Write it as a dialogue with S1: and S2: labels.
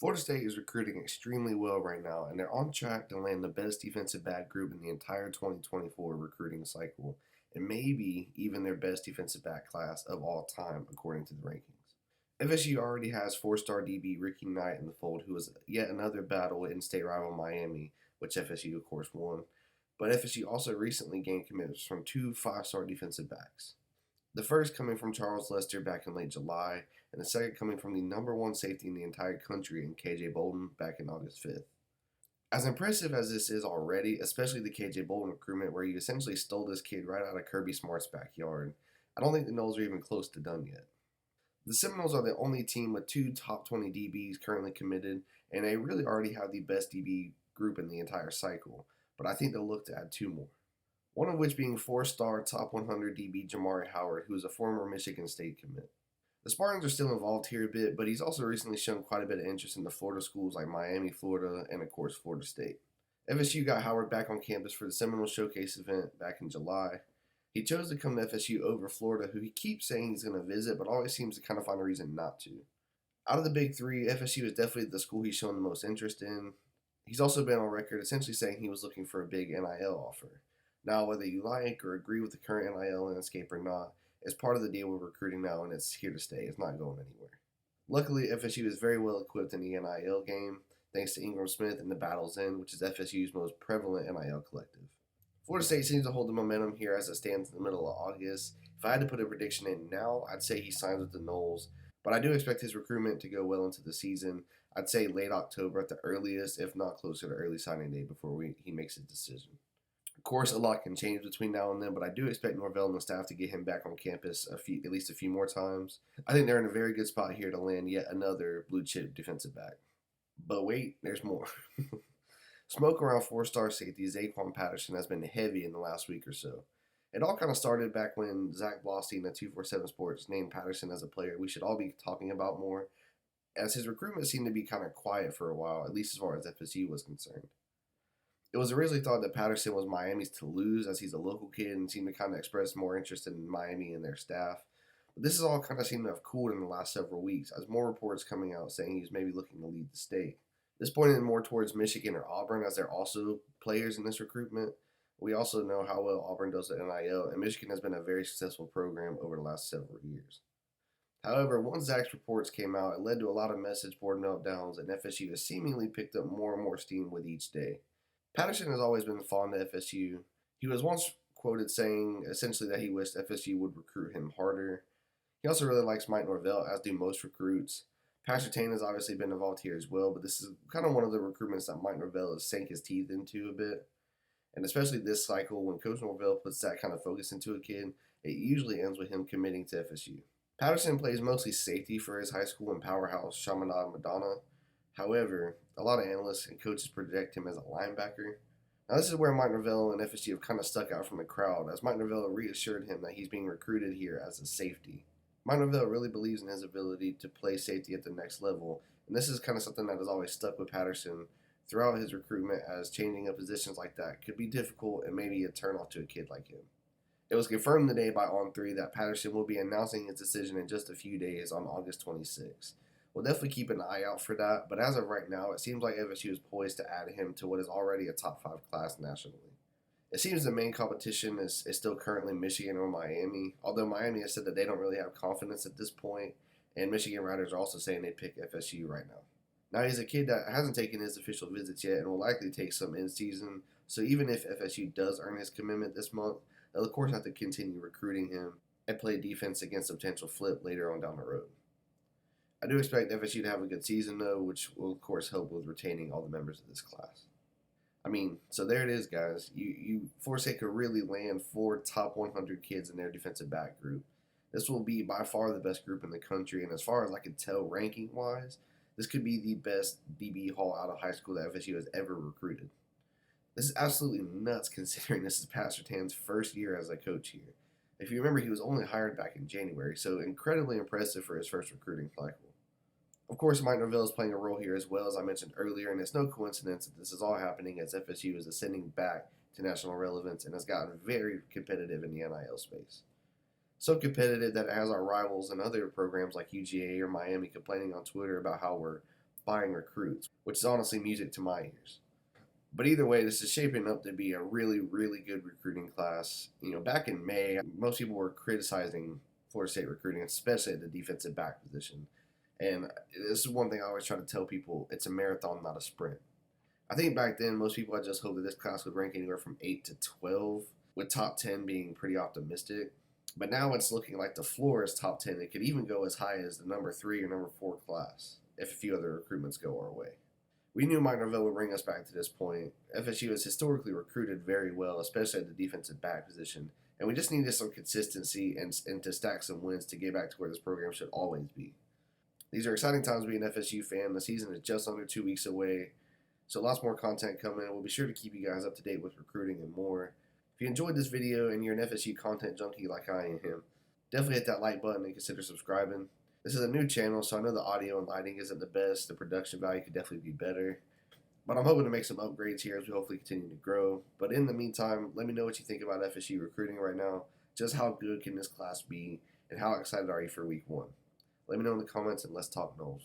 S1: Florida State is recruiting extremely well right now, and they're on track to land the best defensive back group in the entire 2024 recruiting cycle, and maybe even their best defensive back class of all time, according to the rankings. FSU already has four-star DB Ricky Knight in the fold, who was yet another battle with in-state rival Miami, which FSU, of course, won. But FSU also recently gained commitments from two five-star defensive backs. The first coming from Charles Lester back in late July, and the second coming from the number one safety in the entire country in KJ Bolden back in August 5th. As impressive as this is already, especially the KJ Bolden recruitment where you essentially stole this kid right out of Kirby Smart's backyard, I don't think the Noles are even close to done yet. The Seminoles are the only team with two top 20 DBs currently committed, and they really already have the best DB group in the entire cycle, but I think they'll look to add two more. One of which being four-star top 100 DB Jamari Howard, who is a former Michigan State commit. The Spartans are still involved here a bit, but he's also recently shown quite a bit of interest in the Florida schools like Miami, Florida, and of course Florida State. FSU got Howard back on campus for the Seminole Showcase event back in July. He chose to come to FSU over Florida, who he keeps saying he's going to visit, but always seems to kind of find a reason not to. Out of the big three, FSU is definitely the school he's shown the most interest in. He's also been on record essentially saying he was looking for a big NIL offer. Now, whether you like or agree with the current NIL landscape or not, it's part of the deal with recruiting now, and it's here to stay. It's not going anywhere. Luckily, FSU is very well equipped in the NIL game, thanks to Ingram Smith and the Battle's End, which is FSU's most prevalent NIL collective. Florida State seems to hold the momentum here as it stands in the middle of August. If I had to put a prediction in now, I'd say he signs with the Noles, but I do expect his recruitment to go well into the season. I'd say late October at the earliest, if not closer to early signing day before he makes his decision. Of course, a lot can change between now and then, but I do expect Norvell and the staff to get him back on campus at least a few more times. I think they're in a very good spot here to land yet another blue chip defensive back. But wait, there's more. Smoke around four-star safety Zaquan Patterson has been heavy in the last week or so. It all kind of started back when Zach Blostein at 247 Sports named Patterson as a player we should all be talking about more, as his recruitment seemed to be kind of quiet for a while, at least as far as FSU was concerned. It was originally thought that Patterson was Miami's to lose, as he's a local kid and seemed to kind of express more interest in Miami and their staff. But this has all kind of seemed to have cooled in the last several weeks, as more reports coming out saying he's maybe looking to leave the state. This pointed more towards Michigan or Auburn, as they're also players in this recruitment. We also know how well Auburn does at NIL, and Michigan has been a very successful program over the last several years. However, once Zach's reports came out, it led to a lot of message board meltdowns, and FSU has seemingly picked up more and more steam with each day. Patterson has always been fond of FSU. He was once quoted saying essentially that he wished FSU would recruit him harder. He also really likes Mike Norvell, as do most recruits. Pastor Tane has obviously been involved here as well, but this is kind of one of the recruitments that Mike Norvell has sank his teeth into a bit. And especially this cycle, when Coach Norvell puts that kind of focus into a kid, it usually ends with him committing to FSU. Patterson plays mostly safety for his high school and powerhouse Chaminade Madonna. However, a lot of analysts and coaches project him as a linebacker. Now, this is where Mike Norvell and FSU have kind of stuck out from the crowd, as Mike Norvell reassured him that he's being recruited here as a safety. Mike Norvell really believes in his ability to play safety at the next level, and this is kind of something that has always stuck with Patterson throughout his recruitment, as changing up positions like that could be difficult and maybe a turnoff to a kid like him. It was confirmed today by On3 that Patterson will be announcing his decision in just a few days on August 26th. We'll definitely keep an eye out for that, but as of right now, it seems like FSU is poised to add him to what is already a top 5 class nationally. It seems the main competition is still currently Michigan or Miami, although Miami has said that they don't really have confidence at this point, and Michigan writers are also saying they pick FSU right now. Now, he's a kid that hasn't taken his official visits yet and will likely take some in season, so even if FSU does earn his commitment this month, they'll of course have to continue recruiting him and play defense against a potential flip later on down the road. I do expect FSU to have a good season, though, which will, of course, help with retaining all the members of this class. So there it is, guys. Florida State could really land 4 top 100 kids in their defensive back group. This will be by far the best group in the country, and as far as I can tell ranking-wise, this could be the best DB haul out of high school that FSU has ever recruited. This is absolutely nuts considering this is Pastor Tan's first year as a coach here. If you remember, he was only hired back in January, so incredibly impressive for his first recruiting cycle. Of course, Mike Norvell is playing a role here as well, as I mentioned earlier, and it's no coincidence that this is all happening as FSU is ascending back to national relevance and has gotten very competitive in the NIL space. So competitive that it has our rivals and other programs like UGA or Miami complaining on Twitter about how we're buying recruits, which is honestly music to my ears. But either way, this is shaping up to be a really, really good recruiting class. Back in May, most people were criticizing Florida State recruiting, especially at the defensive back position. And this is one thing I always try to tell people: it's a marathon, not a sprint. I think back then, most people had just hoped that this class would rank anywhere from 8 to 12, with top 10 being pretty optimistic. But now it's looking like the floor is top 10. It could even go as high as the number 3 or number 4 class if a few other recruitments go our way. We knew Mike Norvell would bring us back to this point. FSU has historically recruited very well, especially at the defensive back position, and we just needed some consistency and to stack some wins to get back to where this program should always be. These are exciting times to be an FSU fan. The season is just under 2 weeks away, so lots more content coming. We'll be sure to keep you guys up to date with recruiting and more. If you enjoyed this video and you're an FSU content junkie like I am, definitely hit that like button and consider subscribing. This is a new channel, so I know the audio and lighting isn't the best. The production value could definitely be better. But I'm hoping to make some upgrades here as we hopefully continue to grow. But in the meantime, let me know what you think about FSU recruiting right now. Just how good can this class be? And how excited are you for week 1? Let me know in the comments and let's talk Noles.